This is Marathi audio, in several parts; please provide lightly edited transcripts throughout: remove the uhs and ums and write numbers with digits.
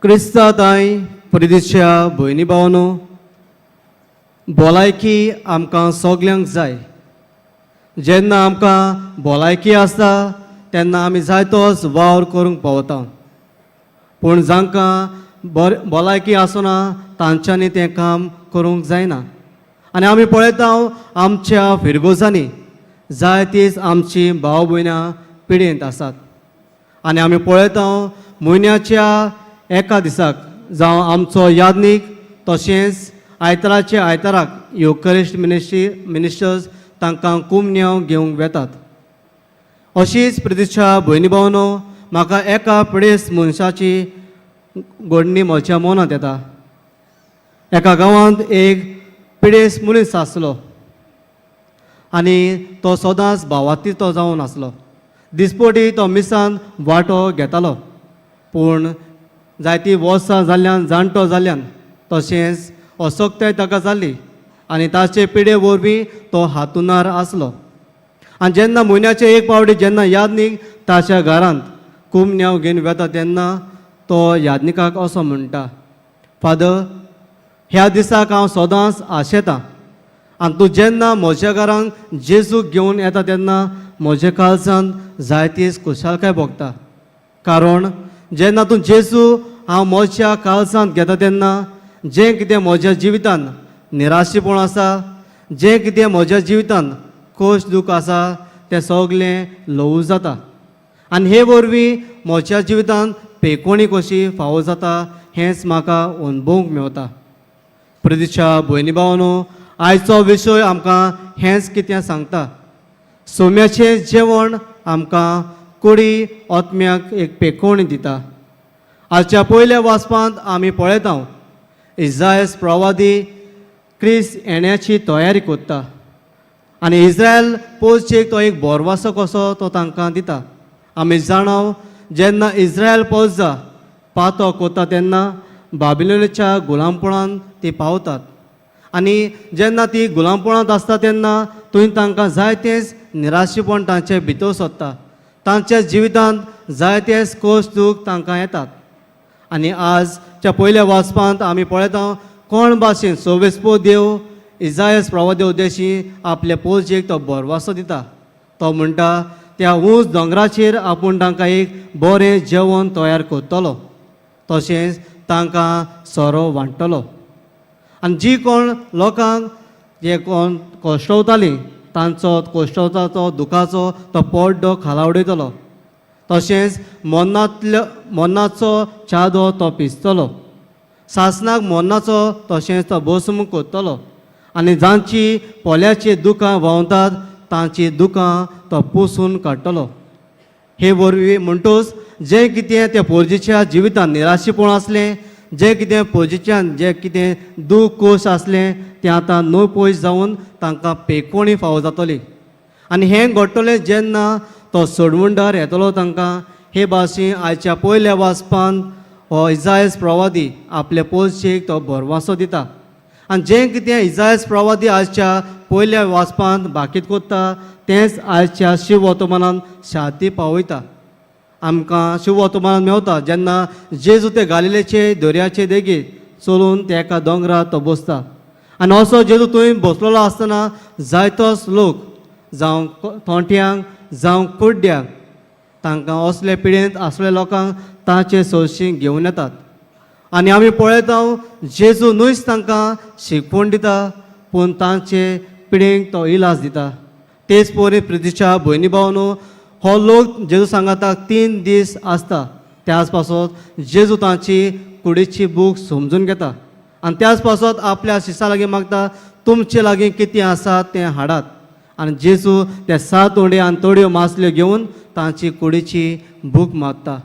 क्रिस्तांताय प्रिदिच्या भयणी भावांनो, भलायकी आमकां सगल्यांक जाय. जेन्ना आमकां भलायकी आसता तेन्ना आमी जाय तोच वावर करूंक पावता. पूण जांकां भलायकी आसना तांच्यांनी तें काम करूंक जायना. आनी आमी पळयता आमच्या फिरगोजांनी जाय तीच आमची भाव भयणां पिडेंत आसात. आनी आमी पळयता म्हयन्याच्या एका दिसाक जावं आमचो यादनीक तशेंच आयताराचे आयताराक युकरिस्ट मिनिस्टर्स तांकां कुमन्यांव घेवंक वेतात. अशीच प्रितीच्या भयणी भावांनो, म्हाका एका पिडेस्त मनशाची घडणी म्हज्या मनांत येता. एका गांवांत एक पिडेस्त मनीस आसलो आनी तो सदांच भावातीतो जावन आसलो. दिसपटी तो मिसान वांटो घेतालो, पूण जायतीं वर्सां जाल्ल्यान जाणटो जाल्ल्यान तशेंच अशक्ताय ताका जाली आनी ताचे पिडे वरवीं तो हांतरुणार आसलो. आनी जेन्ना म्हयन्याचे एक फावटी जेन्ना यादनीक ताच्या घरांत कुमन्यांव घेवन वेता तेन्ना तो यादनिकाक असो म्हणटा, फादर, ह्या दिसाक हांव सदांच आशेतां आनी तूं जेन्ना म्हज्या घरांत जेजूक घेवन येता तेन्ना म्हज्या काळजांत जायतीच खुशालकाय भोगता. कारण जेन्ना तूं जेजू हांव म्हज्या काळजांत घेता तेन्ना जें कितें म्हज्या जिवितांत निराशीपण आसा, जें कितें म्हज्या जिवितांत खोश दूख आसा तें सगलें ल्हवू जाता. आनी हे वरवीं म्हज्या जिवितांत पेकोणी कशी फावो जाता हेंच म्हाका अणभवूंक मेवता. प्रितीच्या भयणी भावांनो, आयचो विशय आमकां हेंच कितें सांगता. सोम्याचें जेवण आमकां कुडी ओतम्याक एक पेकोवणी दिता. आजच्या पयल्या वाचपांत आमी पळयता इस्रायल प्रवादी क्रिस्त येण्याची तयारी करता आनी इस्रायल पोचचेक तो एक बोरवासो कसो तो तांकां दिता. आमी जाणव जेन्ना इस्रायल पोचता पातो कोता तेन्ना बाबिलोनाच्या गुलामपणांत ती पावतात. आनी जेन्ना ती गुलामपणांत आसता तेन्ना थंय तांकां जायतेच निराशीपण तांचे भितर सोदता. तांच्या जिवितांत जायतेच कोश दूख तांकां येतात. आनी आजच्या पयल्या वाचपांत आमी पळयता कोण भाशेन सोवेस्पो देव इस्रायल प्रवादी उद्देशी आपल्या पोरचेक तो बोरवासो दिता. तो म्हणटा त्या उंच दोंगराचेर आपूण तांकां एक बरें जेवण तयार करतलो, तशेंच तांकां सोरो वांट्टलो. आनी जी कोण लोकांक जे कोण कोश्टवतालीं तांचो कोश्टवताचो दुखाचो तो पड्डो खालावडयतलो. तशेंच मोन्नाचो चादो तो पिसतलो. सासणाक मोन्नाचो तशेंच तो भस्म करतलो. आनी जांची पोल्याची दुखां व्हांवतात तांची दुखां तो पुसून काडटलो. हे वरवीं म्हणटूच जें कितें त्या पोरजेच्या जिवितांत निराशीपण आसलें, जें कितें पोरजेच्यान जें कितें दूख कोश आसलें तें आतां नो पयस जावन तांकां पेकोवणी फावो जातली. आनी हें घडटलें जेन्ना तो सोडवंडार येतलो तांकां. हे भाशेन आयच्या पयल्या वाचपांत हो इस्रायल प्रवादी आपल्या पोरचेक तो बोरवासो दिता. आनी जें कितें इस्रायल प्रवादी आयच्या पयल्या वाचपांत बाकीत कोत्ता तेंच आयच्या शिव वर्तमानांत शांती पावयता. आमकां शिव वर्तमानांत मेवता जेन्ना जेजू ते गालिलेचे दर्याचे देगेर चलून ते एका दोंगरार तो बसता. आनी असो जेजू थंय बसलेलो आसतना जायतोच लोक जावं थोंट्यांक जावं कुड्ड्यांक तांकां असले पिडेंत आसले लोकांक तांचे सोयशीक घेवन येतात. आनी आमी पळयता जेजू न्हूच तांकां शिकवण दिता पूण तांचे पिडेंक तो इलाज दिता. तेच परी प्रितीच्या भयणी भावांनो, हो लोक जेजू सांगाता 3 दीस आसता. त्याच पासत जेजू तांची कुडीची भूक समजून घेता आनी त्याच पासत आपल्या शिश्यां लागीं मागता तुमचे लागीं कितें आसा तें हाडात. आनी जेजू ते 7 उंडे आनी थोड्यो मासल्यो घेवन तांची कुडीची भूक मागता.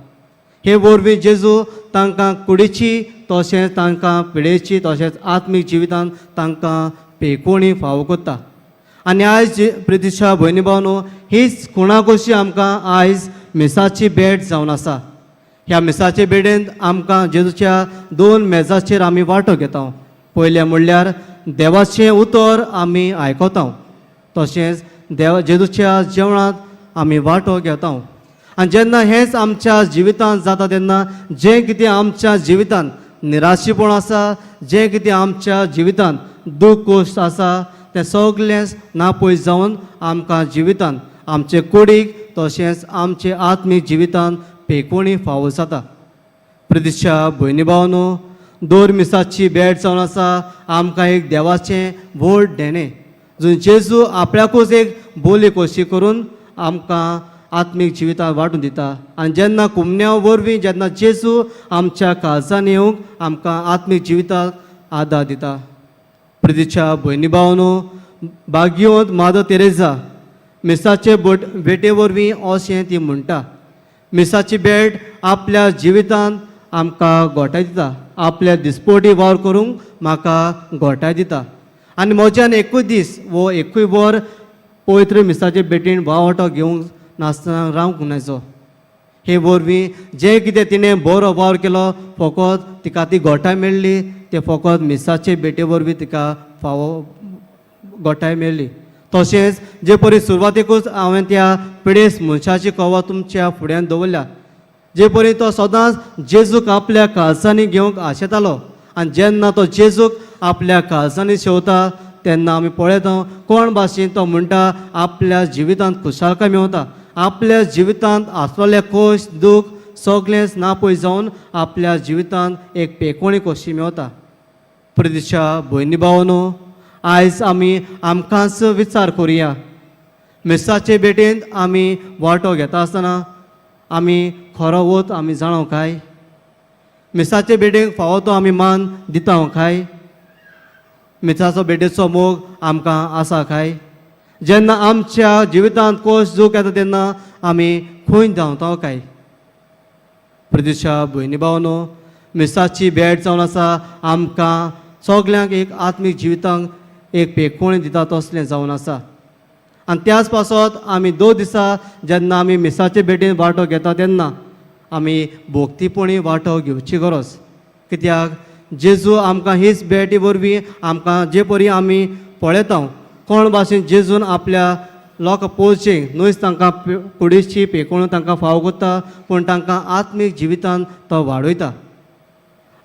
हे वरवीं जेजू तांकां कुडीची तशेंच तांकां पिडेची तशेंच आत्मीक जिवितांत तांकां पेकोवणी फावो करता. आनी आयज प्रितीच्या भयणी भावांनो, हीच खुणा कशी आमकां आयज मिसाची भेट जावन आसा. ह्या मिसाचे भेटेंत आमकां जेजूच्या 2 मेजाचेर आमी वांटो घेता. पयलें म्हणल्यार देवाचें उतर आमी आयकता, तशेंच जेजूच्या जेवणांत आमी वांटो घेता. आनी जेन्ना हेंच आमच्या जिवितांत जाता तेन्ना जें कितें आमच्या जिवितांत निराशीपण आसा, जें कितें आमच्या जिवितांत दूख कोश्ट आसा, तें सगळेंच नापयस जावन आमकां जिवितांत आमचे कुडीक तशेंच आमचे आत्मीक जिवितांत पेकोवणी फावो जाता. प्रितीच्या भयणी भावांनो, 2 मिसाची भेट जावन आसा आमकां एक देवाचें व्हड देणें, जंय जेजू आपल्याकूच एक बोली कशी करून आमकां आत्मीक जिवितांत वांटून दिता. आनी जेन्ना कुमन्या वरवीं जेन्ना जेजू आमच्या काळजान येवंक आमकां आत्मीक जिवितांत आदार दिता. प्रितीच्या भयणी भावांनो, भाग्यवंत मादर तेरेसा मिसाचे भेटे वरवीं अशें ती म्हणटा, मिसाची भेट आपल्या जिवितांत आमकां घोटाय दिता, आपल्या दिसपोटी वावर करूंक म्हाका घोटाय दिता. आनी म्हज्यान एकूच दीस वो एकूय वर पवित्र मिसाचे भेटीन वावटो घेवंक नासतना रावंक नायचो. हे वरवीं जें कितें तिणें बरो वावर केलो फकत तिका ती घोटाय मेळ्ळी, ते फकत मिसाचे भेटे वरवीं तिका फावो घोटाय मेळ्ळी. तशेंच जे परी सुरवातेकूच हांवें त्या पिडेस्त मनशाची कवा तुमच्या फुड्यान दवरल्या, जे परी तो सदांच जेजूक आपल्या काळजांनी घेवंक आशेतालो, आनी जेन्ना तो जेजूक आपल्या काळजांनी शेवता तेन्ना आमी पळयता कोण भाशेन तो म्हणटा आपल्या जिवितांत खुशालकाय मेवता, आपल्या जिवितांत आसलेले कोश्ट दूख सगळेंच नापयस जावन आपल्या जिवितांत एक पेकोवणी कशी मेवता. प्रितीच्या भयणी भावांनो, आयज आमी आमकांच विचार करुया, मिसाचे भेटेंत आमी वांटो घेता आसतना आमी खरो वत आमी जाणो काय? मिसाचे भेटेक फावो तो आमी मान दिता काय? मिसाचो भेटेचो मोग आमकां आसा काय? जेन्ना आमच्या जिवितांत कोश्ट दूख येता तेन्ना आमी खंय धांवता काय? प्रितीच्या भयणी भावांनो, मिसाची भेट जावन आसा आमकां सगल्यांक एक आत्मीक जिवितांक एक पेकोवणी दिता तसलें जावन आसा. आनी त्याच पासत आमी 2 दिसा जेन्ना आमी मिसाचे भेटेन वांटो घेता तेन्ना आमी भोक्तीपणी वांटो घेवची गरज. कित्याक जेजू आमकां हीच भेटी वरवीं आमकां जे परी आमी पळयता कोण भाशेन जेजून आपल्या लोक पोळचेक न्हयच तांकां कुडीची पेकोवणी तांकां फावो करता, पूण तांकां आत्मीक जिवितांत तो वाडयता.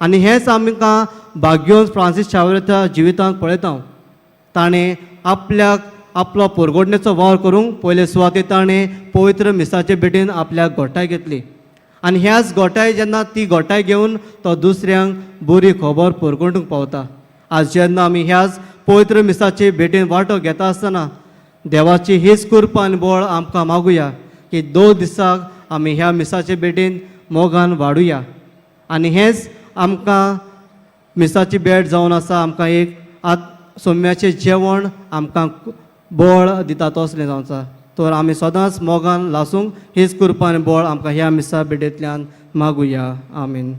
आनी हेंच आमकां भाग्यवंत फ्रांसीस शावेराच्या जिवितांत पळयता. ताणें आपल्याक आपलो परगोडणेचो वावर करूंक पयले सुवातेर ताणें पवित्र मिसाचे भेटेन आपल्याक घोटाय घेतली, आनी ह्याच घोटाय जेन्ना ती घोटाय घेवन तो दुसऱ्यांक बरी खबर परगोडूंक पावता. आज जेन्ना आमी ह्याच पवित्र मिसाचे भेटेन वांटो घेता आसतना देवाची हीच कृपा आनी बळ आमकां मागुया की 2 दिसाक आमी ह्या मिसाचे भेटेन मोगान वाडुया. आनी हेंच आमकां मिसाची भेट जावन आसा आमकां एक सोम्याचें जेवण आमकां बळ दिता तसलें जावन आसा. तर आमी सदांच मोगान लासूंक हीच कृपा आनी बळ आमकां ह्या मिसा भेटेंतल्यान मागुया. आमीन.